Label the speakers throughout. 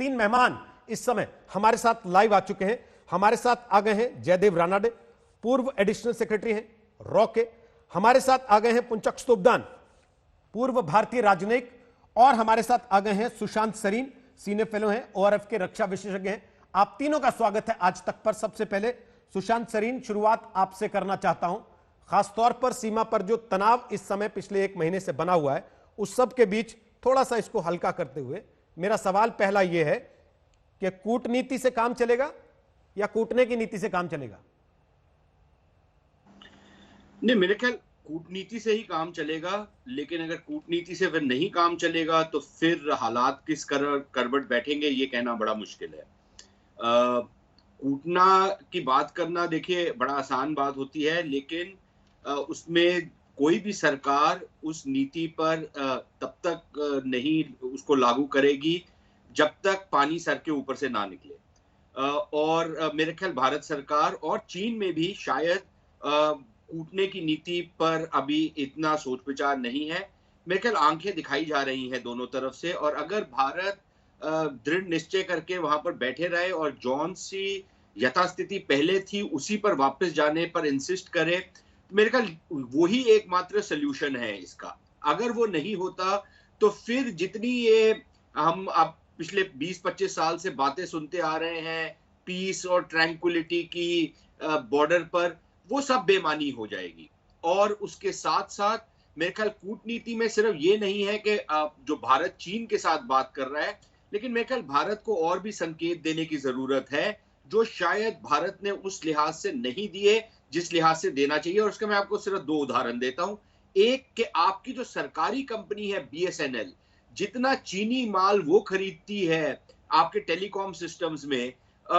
Speaker 1: तीन मेहमान इस समय हमारे साथ लाइव आ चुके हैं। हमारे साथ आ गए हैं जयदेव रानाडे, पूर्व एडिशनल सेक्रेटरी हैं रॉ के। हमारे साथ आ गए हैं पुंचक स्तोपदान, पूर्व भारतीय राजनयिक। और हमारे साथ आ गए हैं सुशांत सरीन, सीनियर फेलो हैं, ओआरएफ के रक्षा विशेषज्ञ हैं। आप तीनों का स्वागत है आज तक पर। सबसे पहले सुशांत सरीन, शुरुआत आपसे करना चाहता हूं। खासतौर पर सीमा पर जो तनाव इस समय पिछले एक महीने से बना हुआ है, उस सब के बीच थोड़ा सा इसको हल्का करते हुए मेरा सवाल पहला यह है कि कूटनीति से काम चलेगा या कूटने की नीति से काम चलेगा?
Speaker 2: नहीं, मेरे ख्याल कूटनीति से ही काम चलेगा, लेकिन अगर कूटनीति से फिर नहीं काम चलेगा तो फिर हालात किस करवट बैठेंगे ये कहना बड़ा मुश्किल है। कूटना की बात करना देखिए बड़ा आसान बात होती है, लेकिन उसमें कोई भी सरकार उस नीति पर तब तक नहीं उसको लागू करेगी जब तक पानी सर के ऊपर से ना निकले। और मेरे ख्याल भारत सरकार और चीन में भी शायद कूटने की नीति पर अभी इतना सोच विचार नहीं है। मेरे ख्याल आंखें दिखाई जा रही हैं दोनों तरफ से, और अगर भारत दृढ़ निश्चय करके वहां पर बैठे रहे और जौन सी यथास्थिति पहले थी उसी पर वापस जाने पर इंसिस्ट करे, मेरे ख्याल वही एकमात्र सोल्यूशन है इसका। अगर वो नहीं होता तो फिर जितनी ये हम अब पिछले 20-25 साल से बातें सुनते आ रहे हैं पीस और ट्रैंक्विलिटी की बॉर्डर पर, वो सब बेमानी हो जाएगी। और उसके साथ साथ मेरे ख्याल कूटनीति में सिर्फ ये नहीं है कि जो भारत चीन के साथ बात कर रहा है, लेकिन मेरे ख्याल भारत को और भी संकेत देने की जरूरत है जो शायद भारत ने उस लिहाज से नहीं दिए जिस लिहाज से देना चाहिए। और उसका मैं आपको सिर्फ दो उदाहरण देता हूं। एक कि आपकी जो सरकारी कंपनी है BSNL, जितना चीनी माल वो खरीदती है आपके टेलीकॉम सिस्टम्स में,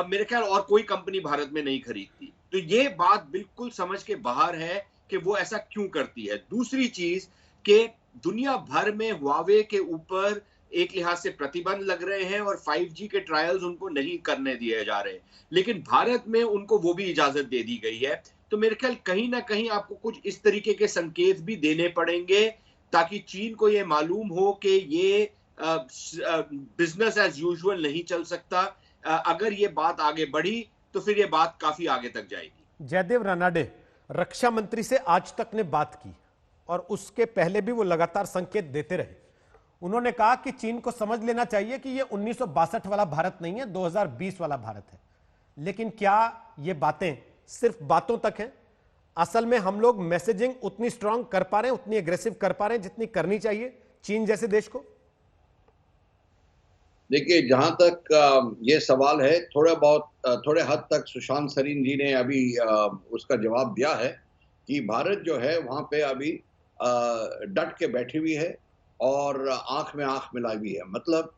Speaker 2: मेरे ख्याल और कोई कंपनी भारत में नहीं खरीदती। तो ये बात बिल्कुल समझ के बाहर है कि वो ऐसा क्यों करती है। दूसरी चीज कि दुनिया भर में हुआवे के ऊपर एक लिहाज से प्रतिबंध लग रहे हैं और 5G के ट्रायल्स उनको नहीं करने दिए जा रहे, लेकिन भारत में उनको वो भी इजाजत दे दी गई है। तो मेरे ख्याल कहीं ना कहीं आपको कुछ इस तरीके के संकेत भी देने पड़ेंगे ताकि चीन को ये मालूम हो कि ये बिजनेस एज यूजुअल नहीं चल सकता। अगर ये बात आगे बढ़ी तो फिर ये बात काफी आगे तक जाएगी।
Speaker 1: जयदेव रानाडे, रक्षा मंत्री से आज तक ने बात की और उसके पहले भी वो लगातार संकेत देते रहे। उन्होंने कहा कि चीन को समझ लेना चाहिए कि ये 1962 वाला भारत नहीं है, 2020 वाला भारत है। लेकिन क्या ये बातें सिर्फ बातों तक हैं? असल में हम लोग मैसेजिंग उतनी स्ट्रांग कर पा रहे हैं, उतनी एग्रेसिव कर पा रहे हैं जितनी करनी चाहिए चीन जैसे देश को?
Speaker 3: देखिए, जहां तक ये सवाल है, थोड़े हद तक सुशांत सरीन जी ने अभी उसका जवाब दिया है कि भारत जो है वहां पे अभी डट के बैठी हुई है और आंख में आंख मिलाई हुई है। मतलब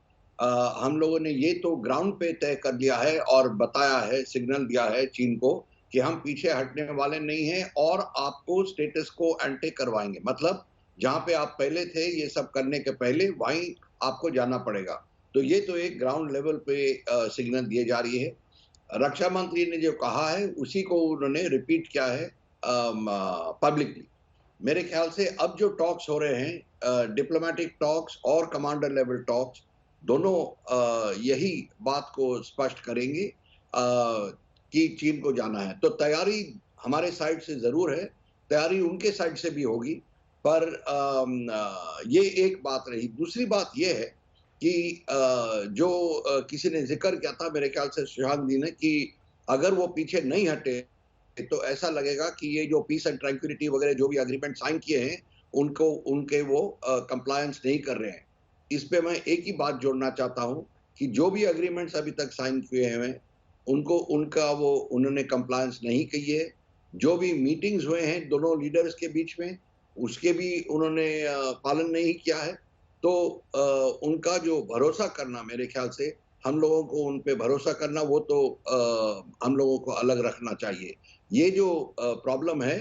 Speaker 3: हम लोगों ने ये तो ग्राउंड पे तय कर लिया है और बताया है, सिग्नल दिया है चीन को कि हम पीछे हटने वाले नहीं हैं और आपको स्टेटस को एंटे करवाएंगे। मतलब जहां पे आप पहले थे ये सब करने के पहले, वहीं आपको जाना पड़ेगा। तो ये तो एक ग्राउंड लेवल पे सिग्नल दिए जा रही है। रक्षा मंत्री ने जो कहा है उसी को उन्होंने रिपीट किया है पब्लिकली। मेरे ख्याल से अब जो टॉक्स हो रहे हैं, डिप्लोमेटिक टॉक्स और कमांडर लेवल टॉक्स, दोनों यही बात को स्पष्ट करेंगे कि चीन को जाना है। तो तैयारी हमारे साइड से जरूर है, तैयारी उनके साइड से भी होगी, पर ये एक बात रही। दूसरी बात ये है कि जो किसी ने जिक्र किया था मेरे ख्याल से सुशांत जी ने, कि अगर वो पीछे नहीं हटे तो ऐसा लगेगा कि ये जो पीस एंड ट्रैंक्विलिटी वगैरह जो भी एग्रीमेंट साइन किए हैं उनके वो कंप्लायंस नहीं कर रहे हैं। इस पे मैं एक ही बात जोड़ना चाहता हूं कि जो भी एग्रीमेंट्स अभी तक साइन किए हैं उन्होंने कंप्लायंस नहीं की है। जो भी मीटिंग्स हुए हैं दोनों लीडर्स के बीच में, उसके भी उन्होंने पालन नहीं किया है। तो उनका जो भरोसा करना, मेरे ख्याल से हम लोगों को उन पे भरोसा करना, वो तो हम लोगों को अलग रखना चाहिए। ये जो प्रॉब्लम है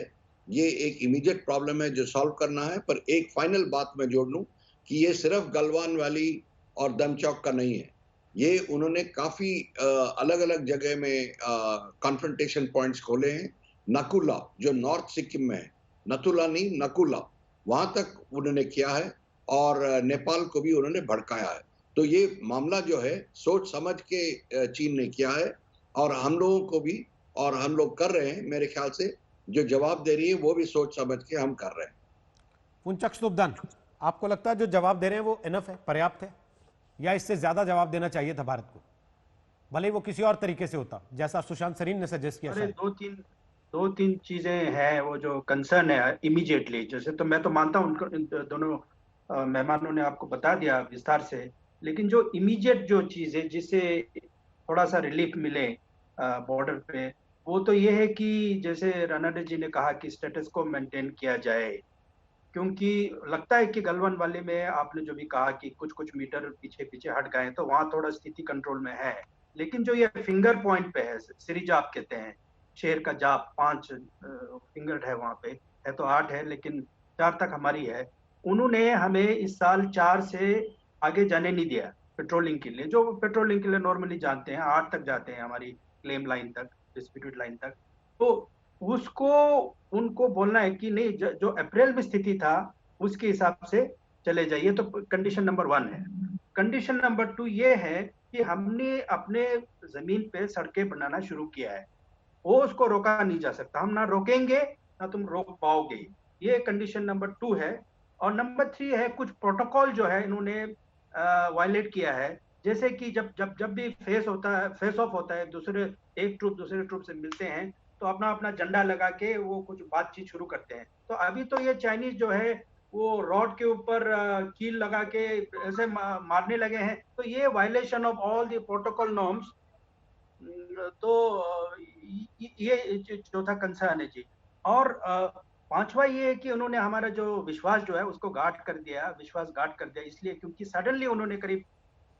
Speaker 3: ये एक इमीडिएट प्रॉब्लम है जो सॉल्व करना है। पर एक फाइनल बात मैं जोड़ लूं कि ये सिर्फ गलवान वैली और दमचौक का नहीं है। ये उन्होंने काफी अलग अलग जगह में कॉन्फ्रंटेशन पॉइंट्स खोले हैं। नकुला जो नॉर्थ सिक्किम में है, नथुला नहीं नकुला, वहां तक उन्होंने किया है और नेपाल को भी उन्होंने भड़काया है। तो ये मामला जो है सोच समझ के चीन ने किया है, और हम लोगों को भी, और हम लोग कर रहे हैं, मेरे ख्याल से जो जवाब दे रही है वो भी सोच समझ के हम कर रहे हैं।
Speaker 1: पुंचक स्तुपदान, आपको लगता है जो जवाब दे रहे हैं वो इनफ है, पर्याप्त है, या इससे ज्यादा जवाब देना चाहिए था भारत को, भले ही वो किसी और तरीके से होता, जैसा सुशांत सरीन ने सजेस्ट किया?
Speaker 4: अरे दो तीन चीजें हैं वो जो कंसर्न है इमीडिएटली। जैसे तो मैं तो मानता हूँ उनको, इन दोनों मेहमानों ने आपको बता दिया विस्तार से, लेकिन जो इमीडिएट जो चीज है जिससे थोड़ा सा रिलीफ मिले बॉर्डर पे, वो तो ये है कि जैसे रानाडे जी ने कहा कि स्टेटस को मेंटेन किया जाए, क्योंकि लगता है कि गलवान वाले में आपने जो भी कहा कि कुछ कुछ मीटर पीछे पीछे हट गए तो वहां थोड़ा स्थिति कंट्रोल में है, लेकिन जो ये फिंगर पॉइंट पे है, सिरिजाप कहते हैं, शेर का जाप, 5 फिंगर है वहां पे, है तो 8 है लेकिन 4 तक हमारी है। उन्होंने हमें इस साल 4 से आगे जाने नहीं दिया पेट्रोलिंग के लिए, जो पेट्रोलिंग के लिए नॉर्मली जानते हैं 8 तक जाते हैं हमारी क्लेम लाइन तक, डिस्प्यूटेड लाइन तक। तो उसको उनको बोलना है कि नहीं, जो अप्रैल में स्थिति था उसके हिसाब से चले जाइए। तो कंडीशन नंबर 1 है। कंडीशन नंबर 2 ये है कि हमने अपने जमीन पे सड़कें बनाना शुरू किया है, वो उसको रोका नहीं जा सकता, हम ना रोकेंगे ना तुम रोक पाओगे। ये कंडीशन नंबर 2 है। और नंबर 3 है, कुछ प्रोटोकॉल जो है इन्होंने वायलेट किया है, जैसे कि जब भी फेस ऑफ होता है, एक ट्रूप दूसरे ट्रूप से मिलते हैं तो अपना अपना झंडा लगा के वो कुछ बातचीत शुरू करते हैं। तो अभी तो ये चाइनीज जो है वो रॉड के ऊपर कील लगा के ऐसे मारने लगे हैं, तो ये violation of all the protocol norms. तो ये चौथा कंसर्न है जी। और पांचवा ये है कि उन्होंने हमारा जो विश्वास जो है उसको विश्वास गाट कर दिया, इसलिए क्योंकि सडनली उन्होंने करीब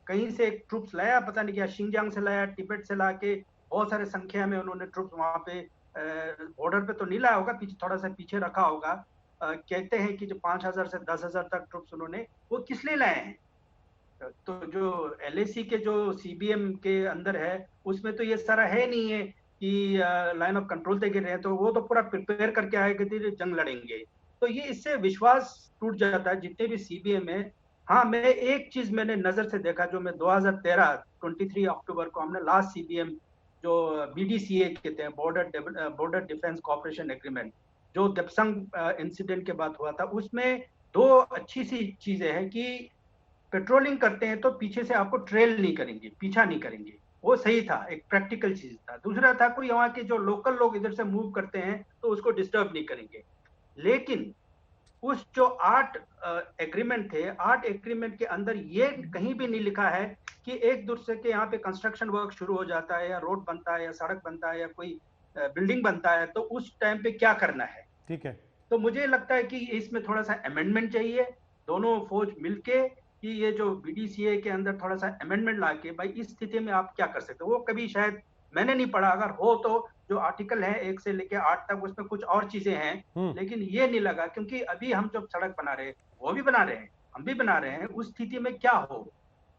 Speaker 4: कहीं से एक ट्रूप्स लाया, पता नहीं क्या, शिंगजांग से लाया, तिब्बत से लाके बहुत सारे संख्या में उन्होंने ट्रूप्स वहां पे बॉर्डर पे तो नहीं लाया होगा, पीछे थोड़ा सा पीछे रखा होगा। कहते हैं कि जो 5,000 से 10,000 तक ट्रूप्स उन्होंने, वो किस लिए लाए हैं? तो जो एलएसी के जो सीबीएम के अंदर है उसमें तो ये सारा है नहीं है कि लाइन ऑफ कंट्रोल तक गिर रहे हैं, तो वो तो पूरा प्रिपेयर करके आए कि जंग लड़ेंगे। तो ये इससे विश्वास टूट जाता है जितने भी सीबीएम है। हाँ, मैं एक चीज मैंने नजर से देखा, जो मैं 2013 23 अक्टूबर को हमने लास्ट सीबीएम जो बीडीसीए कहते हैं, बॉर्डर डिफेंस कोऑपरेशन एग्रीमेंट, जो दपसंग इंसिडेंट के बाद हुआ था, उसमें 2 अच्छी सी चीजें हैं कि पेट्रोलिंग करते हैं तो पीछे से आपको ट्रेल नहीं करेंगे, पीछा नहीं करेंगे, वो सही था, एक प्रैक्टिकल चीज था। दूसरा था, कोई वहां के जो लोकल लोग इधर से मूव करते हैं तो उसको डिस्टर्ब नहीं करेंगे। लेकिन उस जो 8 एग्रीमेंट थे, 8 एग्रीमेंट के अंदर ये कहीं भी नहीं लिखा है कि एक दूसरे के यहाँ पे कंस्ट्रक्शन वर्क शुरू हो जाता है या रोड बनता है या सड़क बनता है या कोई बिल्डिंग बनता है तो उस टाइम पे क्या करना है।
Speaker 1: ठीक है,
Speaker 4: तो मुझे लगता है कि इसमें थोड़ा सा अमेंडमेंट चाहिए, दोनों फौज मिलके, कि ये जो बीडीसीए के अंदर थोड़ा सा अमेंडमेंट लाके, भाई इस स्थिति में आप क्या कर सकते हो। वो कभी शायद मैंने नहीं पढ़ा, अगर हो तो जो आर्टिकल है 1 से लेके 8 तक, उसमें कुछ और चीजें हैं, लेकिन ये नहीं लगा, क्योंकि अभी हम जब सड़क बना रहे हैं, वो भी बना रहे हैं, हम भी बना रहे हैं, उस स्थिति में क्या हो,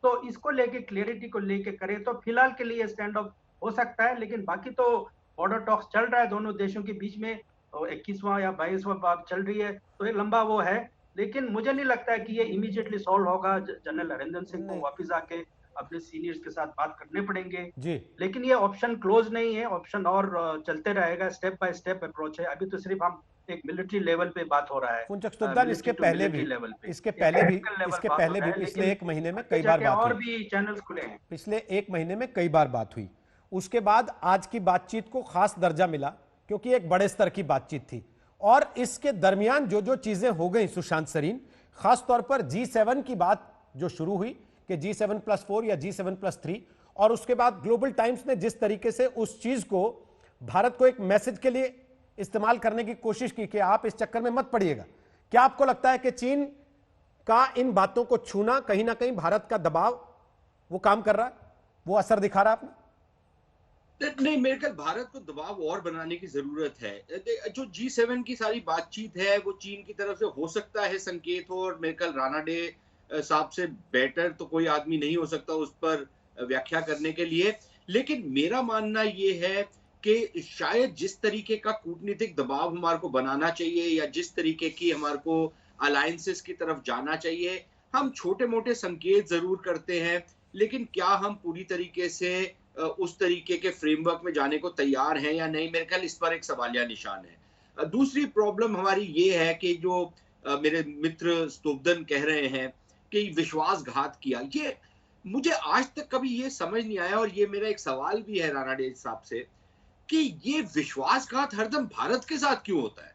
Speaker 4: तो इसको लेके क्लियरिटी को लेके करें तो फिलहाल के लिए स्टैंड ऑफ हो सकता है। लेकिन बाकी तो बॉर्डर टॉक्स चल रहा है दोनों देशों के बीच में, 21वां या 22वां बात चल रही है, तो ये लंबा वो है, लेकिन मुझे नहीं लगता है कि ये इमीडिएटली सॉल्व होगा। जनरल हरेंद्र सिंह को वापस आके अपने सीनियर्स के साथ बात करने पड़ेंगे
Speaker 1: जी।
Speaker 4: लेकिन ये ऑप्शन क्लोज नहीं है, ऑप्शन और चलते रहेगा, स्टेप बाय स्टेप अप्रोच है। अभी तो सिर्फ हम एक मिलिट्री लेवल पे बात हो रहा है।
Speaker 1: पुंचक स्तुपदान, इसके पहले भी पिछले 1 महीने में कई बार बात हुई,
Speaker 4: और भी चैनल्स खुले हैं,
Speaker 1: पिछले 1 महीने में कई बार बात हुई। उसके बाद आज की बातचीत को खास दर्जा मिला क्योंकि एक बड़े स्तर की बातचीत थी, और इसके दरमियान जो जो चीजें हो गई सुशांत सरीन, खास तौर पर G7 की बात जो शुरू हुई कि G7+4 या G7+3, और उसके बाद ग्लोबल टाइम्स ने जिस तरीके से उस चीज को भारत को एक मैसेज के लिए इस्तेमाल करने की कोशिश की कि आप इस चक्कर में मत पड़िएगा, क्या आपको लगता है कि चीन का इन बातों को छूना कहीं ना कहीं भारत का दबाव वो काम कर रहा है, वो असर दिखा रहा है आपने?
Speaker 2: नहीं, मेरे ख्याल भारत को दबाव और बनाने की जरूरत है। जो G7 की सारी बातचीत है वो चीन की तरफ से हो सकता है संकेत हो, और मेरे ख्याल रानाडे साहब से बेटर तो कोई आदमी नहीं हो सकता उस पर व्याख्या करने के लिए। लेकिन मेरा मानना ये है कि शायद जिस तरीके का कूटनीतिक दबाव हमारे को बनाना चाहिए या जिस तरीके की हमारे को अलायंसेस की तरफ जाना चाहिए, हम छोटे मोटे संकेत जरूर करते हैं, लेकिन क्या हम पूरी तरीके से उस तरीके के फ्रेमवर्क में जाने को तैयार हैं या नहीं, मेरे ख्याल इस पर एक सवालिया निशान है। दूसरी प्रॉब्लम हमारी ये है कि जो मेरे मित्र स्तोब्दन कह रहे हैं कि विश्वासघात किया, ये मुझे आज तक कभी ये समझ नहीं आया, और ये मेरा एक सवाल भी है रानाडे साहब से, कि ये विश्वासघात हरदम भारत के साथ क्यों होता है?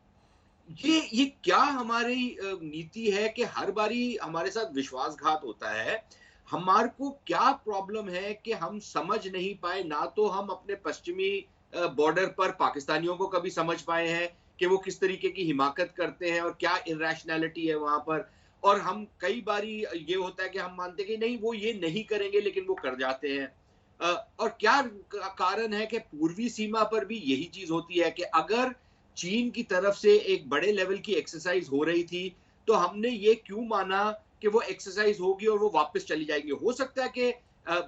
Speaker 2: ये क्या हमारी नीति है कि हर बारी हमारे साथ विश्वासघात होता है? हमारे को क्या प्रॉब्लम है कि हम समझ नहीं पाए, ना तो हम अपने पश्चिमी बॉर्डर पर पाकिस्तानियों को कभी समझ पाए हैं कि वो किस तरीके की हिमाकत करते हैं और क्या इरैशनैलिटी है वहां पर, और हम कई बारी ये होता है कि हम मानते हैं कि नहीं वो ये नहीं करेंगे, लेकिन वो कर जाते हैं। और क्या कारण है कि पूर्वी सीमा पर भी यही चीज होती है कि अगर चीन की तरफ से एक बड़े लेवल की एक्सरसाइज हो रही थी, तो हमने ये क्यों माना कि वो एक्सरसाइज होगी और वो वापस चली जाएंगी? हो सकता है कि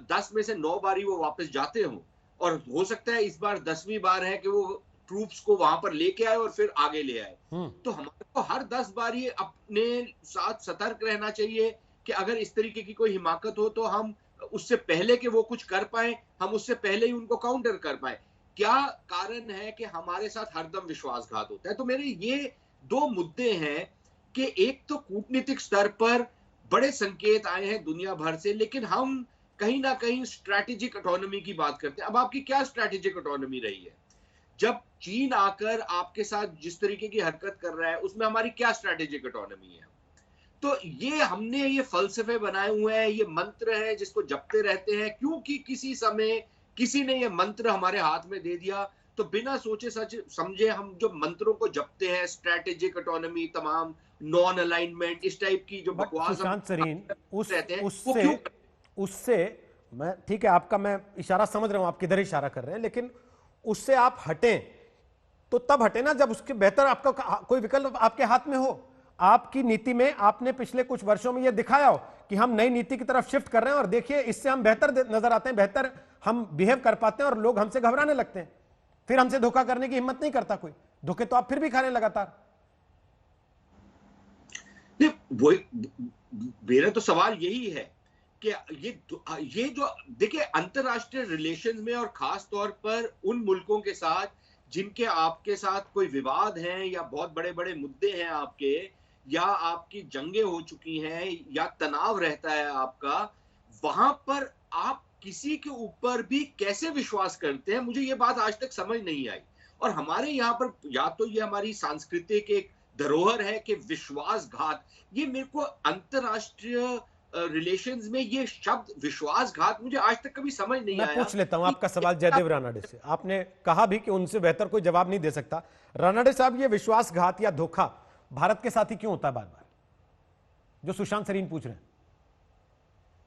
Speaker 2: 10 में से 9 बारी वो वापस जाते हों, और हो सकता है इस बार 10वीं बार है कि वो ट्रूप्स को वहां पर लेके आए और फिर आगे ले आए। तो हमारे को हर 10 बारी अपने साथ सतर्क रहना चाहिए कि अगर इस तरीके की कोई हिमाकत हो तो हम उससे पहले कि वो कुछ कर पाए, हम उससे पहले ही उनको काउंटर कर पाए। क्या कारण है कि हमारे साथ हरदम विश्वासघात होता है? तो मेरे ये 2 मुद्दे हैं कि एक तो कूटनीतिक स्तर पर बड़े संकेत आए हैं दुनिया भर से, लेकिन हम कहीं ना कहीं स्ट्रैटेजिक ऑटोनॉमी की बात करते हैं। अब आपकी क्या स्ट्रैटेजिक ऑटोनॉमी रही है? जब चीन आकर आपके साथ जिस तरीके की हरकत कर रहा है, उसमें हमारी क्या स्ट्रैटेजिक ऑटोनॉमी है? तो ये हमने ये फलसफे बनाए हुए हैं, ये मंत्र है जिसको जपते रहते हैं, क्योंकि किसी समय किसी ने ये मंत्र हमारे हाथ में दे दिया, तो बिना सोचे सच समझे हम जो मंत्रों को जपते हैं, स्ट्रैटेजिक ऑटोनॉमी, तमाम नॉन अलाइनमेंट, इस टाइप की जो
Speaker 1: बट
Speaker 2: बकवास हम
Speaker 1: सुशांत सरीन,
Speaker 2: रहते हैं, वो
Speaker 1: उससे
Speaker 2: क्यों?
Speaker 1: उससे मैं ठीक है, आपका मैं इशारा समझ रहा हूं, आप किधर इशारा कर रहे हैं, लेकिन उससे आप हटें तो तब हटे ना जब उसके बेहतर आपका कोई विकल्प आपके हाथ में हो। आपकी नीति में आपने पिछले कुछ वर्षों में यह दिखाया हो कि हम नई नीति की तरफ शिफ्ट कर रहे हैं और देखिए इससे हम बेहतर नजर आते हैं, बेहतर हम बिहेव कर पाते हैं और लोग हमसे घबराने लगते हैं, फिर हमसे धोखा करने की हिम्मत नहीं करता कोई। धोखे तो आप फिर भी खा रहे हैं लगातार।
Speaker 2: वो मेरा तो सवाल यही है कि ये जो देखिए अंतरराष्ट्रीय रिलेशंस में, और खास तौर पर उन मुल्कों के साथ जिनके आपके साथ कोई विवाद हैं या बहुत बड़े बड़े मुद्दे हैं आपके, या आपकी जंगें हो चुकी हैं या तनाव रहता है आपका, वहां पर आप किसी के ऊपर भी कैसे विश्वास करते हैं? मुझे ये बात आज तक समझ नहीं आई। और हमारे यहाँ पर या तो ये हमारी सांस्कृतिक एक धरोहर है कि विश्वासघात, ये मेरे को अंतरराष्ट्रीय रिलेशंस में ये शब्द विश्वासघात मुझे आज तक कभी समझ नहीं
Speaker 1: मैं
Speaker 2: आया।
Speaker 1: पूछ लेता हूं आपका सवाल जयदेव रानाडे से। आपने कहा भी कि उनसे बेहतर कोई जवाब नहीं दे सकता। रानाडे साहब, ये विश्वासघात या धोखा भारत के साथ ही क्यों होता है बार बार, जो सुशांत सरीन पूछ रहे हैं?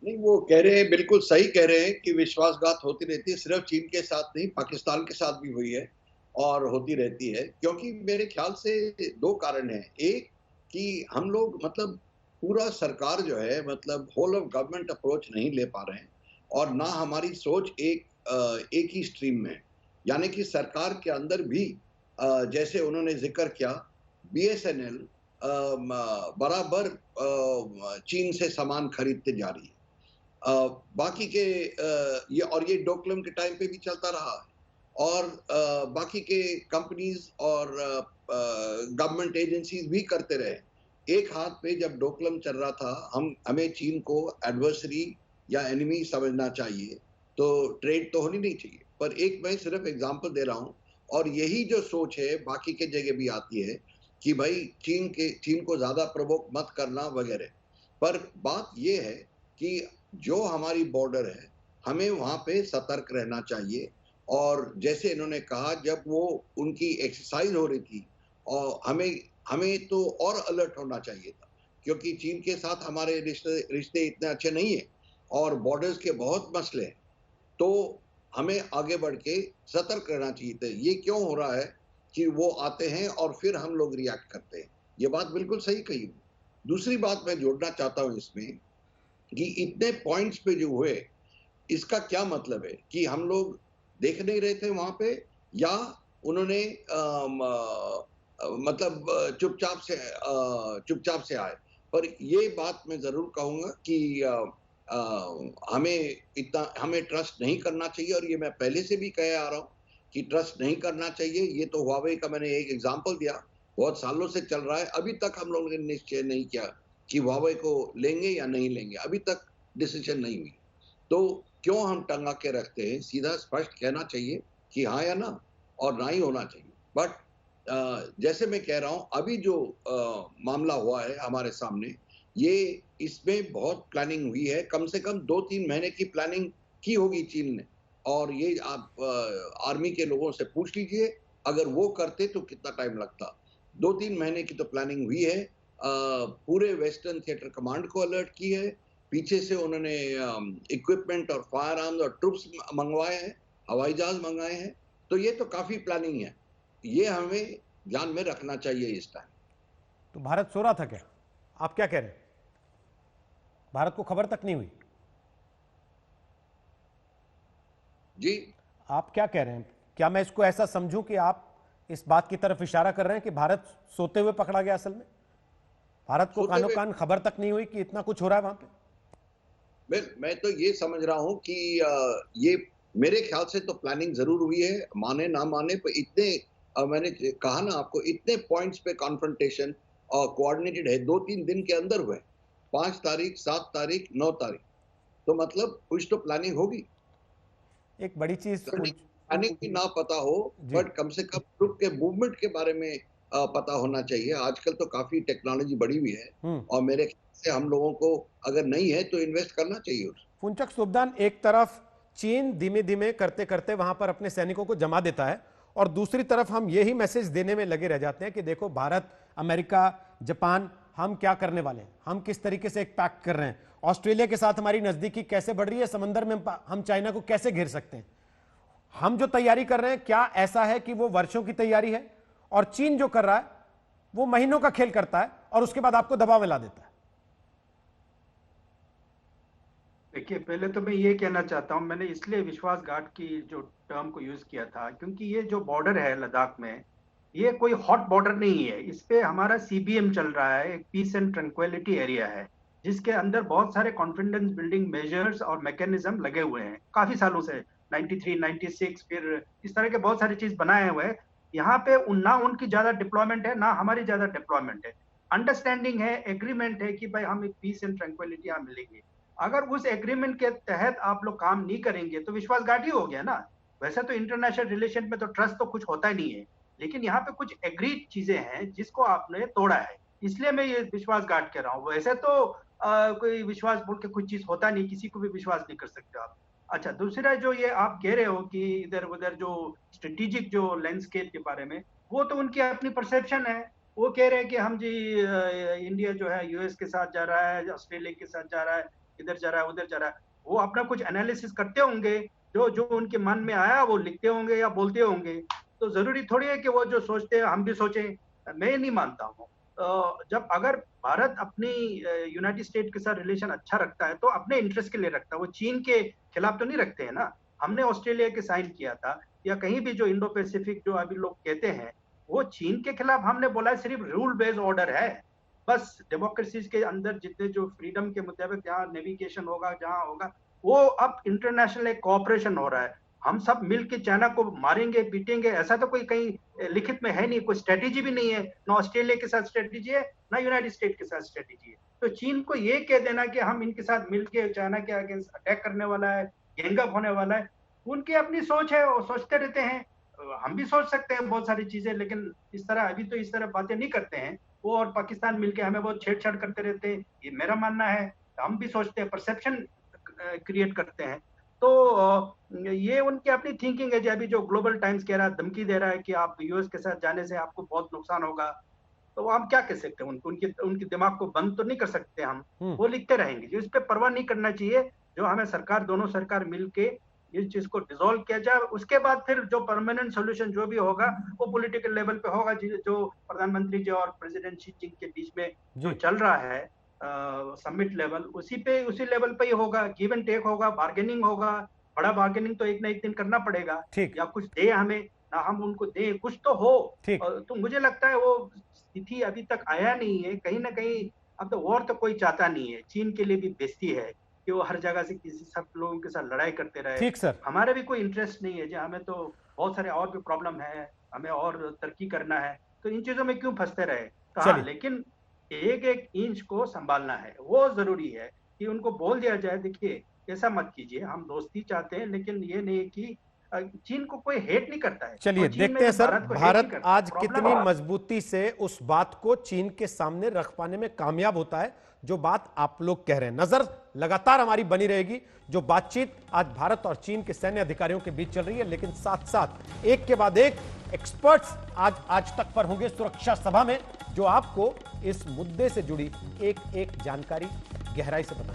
Speaker 3: नहीं, वो कह रहे हैं, बिल्कुल सही कह रहे हैं कि विश्वासघात होती रहती है। सिर्फ चीन के साथ नहीं, पाकिस्तान के साथ भी हुई है और होती रहती है। क्योंकि मेरे ख्याल से 2 कारण हैं। एक कि हम लोग मतलब पूरा सरकार जो है मतलब होल ऑफ गवर्नमेंट अप्रोच नहीं ले पा रहे हैं, और ना हमारी सोच एक ही स्ट्रीम में, यानी कि सरकार के अंदर भी जैसे उन्होंने जिक्र किया, बीएसएनएल बराबर चीन से सामान खरीदते जा रही है। बाकी के ये डोकलम के टाइम पे भी चलता रहा है, और बाकी के कंपनीज और गवर्नमेंट एजेंसीज भी करते रहे। एक हाथ पे जब डोकलम चल रहा था, हमें चीन को एडवर्सरी या एनिमी समझना चाहिए, तो ट्रेड तो होनी नहीं चाहिए। पर एक मैं सिर्फ एग्जांपल दे रहा हूं, और यही जो सोच है बाकी के जगह भी आती है कि भाई चीन को ज्यादा प्रवोक मत करना वगैरह। पर बात यह है कि जो हमारी बॉर्डर है, हमें वहां पे सतर्क रहना चाहिए। और जैसे इन्होंने कहा, जब वो उनकी एक्सरसाइज हो रही थी, और हमें तो और अलर्ट होना चाहिए था, क्योंकि चीन के साथ हमारे रिश्ते इतने अच्छे नहीं है और बॉर्डर्स के बहुत मसले हैं। तो हमें आगे बढ़ के सतर्क रहना चाहिए था। ये क्यों हो रहा है कि वो आते हैं और फिर हम लोग रिएक्ट करते हैं? ये बात बिल्कुल सही कही। दूसरी बात मैं जोड़ना चाहता हूं इसमें कि इतने पॉइंट्स पे जो हुए, इसका क्या मतलब है? कि हम लोग देख नहीं रहे थे वहां पे, या उन्होंने मतलब चुपचाप से आए? पर ये बात मैं जरूर कहूंगा कि हमें ट्रस्ट नहीं करना चाहिए, और ये मैं पहले से भी कह आ रहा हूँ कि ट्रस्ट नहीं करना चाहिए। ये तो हुआवे का मैंने एक एग्जांपल दिया, बहुत सालों से चल रहा है, अभी तक हम लोगों ने निश्चय नहीं किया कि हुआवे को लेंगे या नहीं लेंगे, अभी तक डिसीजन नहीं हुई। तो क्यों हम टंगा के रखते हैं? सीधा स्पष्ट कहना चाहिए कि हाँ या ना, और ना ही होना चाहिए। बट जैसे मैं कह रहा हूं, अभी जो मामला हुआ है हमारे सामने, ये इसमें बहुत प्लानिंग हुई है, कम से कम 2-3 महीने की प्लानिंग की होगी चीन ने। और ये आप आर्मी के लोगों से पूछ लीजिए, अगर वो करते तो कितना टाइम लगता। 2-3 महीने की तो प्लानिंग हुई है। पूरे वेस्टर्न थिएटर कमांड को अलर्ट की है, पीछे से उन्होंने इक्विपमेंट और फायर आर्म्स और ट्रुप्स मंगवाए हैं, हवाई जहाज मंगाए हैं। तो ये तो काफी प्लानिंग है, ये हमें ध्यान में रखना चाहिए इस टाइम।
Speaker 1: तो भारत सो रहा था क्या? आप क्या कह रहे हैं? भारत को खबर तक नहीं हुई?
Speaker 3: जी,
Speaker 1: आप क्या कह रहे हैं? क्या मैं इसको ऐसा समझूं कि आप इस बात की तरफ इशारा कर रहे हैं कि भारत सोते हुए पकड़ा गया? असल में भारत को कानो कान खबर तक नहीं हुई कि इतना कुछ हो रहा है वहां पे?
Speaker 3: मैं तो ये समझ रहा हूं कि ये मेरे ख्याल से तो प्लानिंग जरूर हुई है, माने ना माने, पर इतने मैंने कहा ना आपको, इतने पॉइंट्स पे कॉन्फ्रंटेशन और कोऑर्डिनेटेड है, 2-3 दिन के अंदर हुए, 5 तारीख, 7 तारीख, 9 तारीख, तो मतलब कुछ तो प्लानिंग होगी।
Speaker 1: एक बड़ी चीज
Speaker 3: प्लानिंग की ना पता हो, बट कम से कम ट्रुप के मूवमेंट के बारे में पता होना चाहिए। आजकल तो काफी टेक्नोलॉजी बढ़ी हुई है, और मेरे ख्याल से हम लोगों को अगर नहीं है तो इन्वेस्ट करना चाहिए।
Speaker 1: फुनचक सुबदान, एक तरफ चीन धीमे धीमे करते करते वहां पर अपने सैनिकों को जमा देता है, और दूसरी तरफ हम यही मैसेज देने में लगे रह जाते हैं कि देखो भारत, अमेरिका, जापान, हम क्या करने वाले हैं, हम किस तरीके से एक पैक्ट कर रहे हैं, ऑस्ट्रेलिया के साथ हमारी नजदीकी कैसे बढ़ रही है, समंदर में हम चाइना को कैसे घेर सकते हैं। हम जो तैयारी कर रहे हैं, क्या ऐसा है कि वो वर्षों की तैयारी है, और चीन जो कर रहा है वो महीनों का खेल करता है और उसके बाद आपको दबाव में ला देता है?
Speaker 4: देखिए, पहले तो मैं ये कहना चाहता हूँ, मैंने इसलिए विश्वासघात की जो टर्म को यूज किया था क्योंकि ये जो बॉर्डर है लद्दाख में, ये कोई हॉट बॉर्डर नहीं है। इस पे हमारा सीबीएम चल रहा है, एक पीस एंड ट्रैंक्विलिटी एरिया है, जिसके अंदर बहुत सारे कॉन्फिडेंस बिल्डिंग मेजर्स और मैकेनिज्म लगे हुए हैं काफी सालों से, 93, 96, फिर इस तरह के बहुत सारी चीज बनाए हुए हैं। यहाँ पे ना उनकी ज्यादा डिप्लॉयमेंट है, ना हमारी ज्यादा डिप्लॉयमेंट है। अंडरस्टैंडिंग है, एग्रीमेंट है कि भाई हम एक पीस एंड ट्रैंक्विलिटी यहाँ मिलेंगे। अगर उस एग्रीमेंट के तहत आप लोग काम नहीं करेंगे तो विश्वासघात ही हो गया ना। वैसे तो इंटरनेशनल रिलेशन में तो ट्रस्ट तो कुछ होता ही नहीं है, लेकिन यहाँ पे कुछ एग्रीड चीजें हैं जिसको आपने तोड़ा है, इसलिए मैं ये विश्वासघात कह रहा हूँ। वैसे तो कोई विश्वास बोल के कुछ चीज होता नहीं, किसी को भी विश्वास नहीं कर सकते आप। अच्छा, दूसरा जो ये आप कह रहे हो कि इधर उधर जो स्ट्रेटेजिक जो लैंडस्केप के बारे में, वो तो उनकी अपनी परसेप्शन है। वो कह रहे हैं कि हम जी इंडिया जो है यूएस के साथ जा रहा है, ऑस्ट्रेलिया के साथ जा रहा है, इधर जा रहा है, उधर जा रहा है। वो अपना कुछ एनालिसिस करते होंगे, जो जो उनके मन में आया वो लिखते होंगे या बोलते होंगे। तो जरूरी थोड़ी है कि वो जो सोचते हैं हम भी सोचें। मैं नहीं मानता हूँ। जब अगर भारत अपनी यूनाइटेड स्टेट के साथ रिलेशन अच्छा रखता है तो अपने इंटरेस्ट के लिए रखता है, वो चीन के खिलाफ तो नहीं रखते हैं ना। हमने ऑस्ट्रेलिया के साइन किया था, या कहीं भी जो इंडो पैसिफिक जो अभी लोग कहते हैं, वो चीन के खिलाफ हमने बोला है सिर्फ रूल बेस्ड ऑर्डर है। बस डेमोक्रेसीज के अंदर जितने जो फ्रीडम के मुताबिक जहाँ नेविगेशन होगा, जहाँ होगा, वो अब इंटरनेशनल एक कोऑपरेशन हो रहा है। हम सब मिल के चाइना को मारेंगे पीटेंगे, ऐसा तो कोई कहीं लिखित में है नहीं, कोई स्ट्रेटेजी भी नहीं है। ना ऑस्ट्रेलिया के साथ स्ट्रेटेजी है, ना यूनाइटेड स्टेट के साथ स्ट्रेटेजी है। तो चीन को ये कह देना कि हम इनके साथ मिलके चाइना के अगेंस्ट अटैक करने वाला है, गैंगअप होने वाला है, उनकी अपनी सोच है, वो सोचते रहते हैं। हम भी सोच सकते हैं बहुत सारी चीजें, लेकिन इस तरह अभी तो इस तरह बातें नहीं करते हैं। वो और पाकिस्तान मिलके हमें बहुत छेड़छाड़ करते रहते हैं, ये मेरा मानना है। हम भी सोचते हैं, परसेप्शन क्रिएट करते हैं। तो ये उनकी अपनी थिंकिंग है। अभी जो ग्लोबल टाइम्स कह रहा है, धमकी दे रहा है कि आप यूएस के साथ जाने से आपको बहुत नुकसान होगा, तो हम क्या कह सकते हैं? उनके दिमाग को बंद तो नहीं कर सकते हम, वो लिखते रहेंगे। जो इस पे परवाह नहीं करना चाहिए, जो हमें सरकार, दोनों सरकार मिलके इस चीज को डिसॉल्व किया जाए। उसके बाद फिर जो परमानेंट सोल्यूशन जो भी होगा वो पॉलिटिकल लेवल पे होगा, जो प्रधानमंत्री जी और प्रेसिडेंट शी जिनपिंग के बीच में जो चल रहा है समिट लेवल, उसी लेवल पे ही होगा। गिव एंड टेक होगा, बार्गेनिंग होगा। बड़ा बार्गेनिंग तो एक ना एक दिन करना पड़ेगा, या कुछ दे हमें ना हम उनको दे, कुछ तो हो। तो मुझे लगता है वो स्थिति अभी तक आया नहीं है। कहीं ना कहीं अब तो वॉर तो कोई चाहता नहीं है, चीन के लिए भी बेइज्जती है कि वो हर जगह से किसी सब लोगों के साथ लड़ाई करते रहे।
Speaker 1: ठीक सर।
Speaker 4: हमारे भी कोई इंटरेस्ट नहीं है जी, हमें तो बहुत सारे और भी प्रॉब्लम है, हमें और तरक्की करना है, तो इन चीजों में क्यों फंसते रहे। तो हाँ,
Speaker 1: चलिए।
Speaker 4: लेकिन एक एक इंच को संभालना है, वो जरूरी है कि उनको बोल दिया जाए, देखिए ऐसा मत कीजिए, हम दोस्ती चाहते हैं, लेकिन ये नहीं कि चीन को कोई हेट नहीं करता है,
Speaker 1: चलिए
Speaker 4: और चीन
Speaker 1: देखते
Speaker 4: में
Speaker 1: हैं
Speaker 4: भी
Speaker 1: सर,
Speaker 4: भारत को हेट
Speaker 1: भारत
Speaker 4: नहीं करता।
Speaker 1: आज
Speaker 4: प्रॉब्लम
Speaker 1: कितनी मजबूती से उस बात को चीन के सामने रख पाने में कामयाब होता है जो बात आप लोग कह रहे हैं। नजर लगातार हमारी बनी रहेगी जो बातचीत आज भारत और चीन के सैन्य अधिकारियों के बीच चल रही है, लेकिन साथ साथ एक के बाद एक एक्सपर्ट्स आज तक पर होंगे सुरक्षा सभा में, जो आपको इस मुद्दे से जुड़ी एक एक जानकारी गहराई से बताएंगे।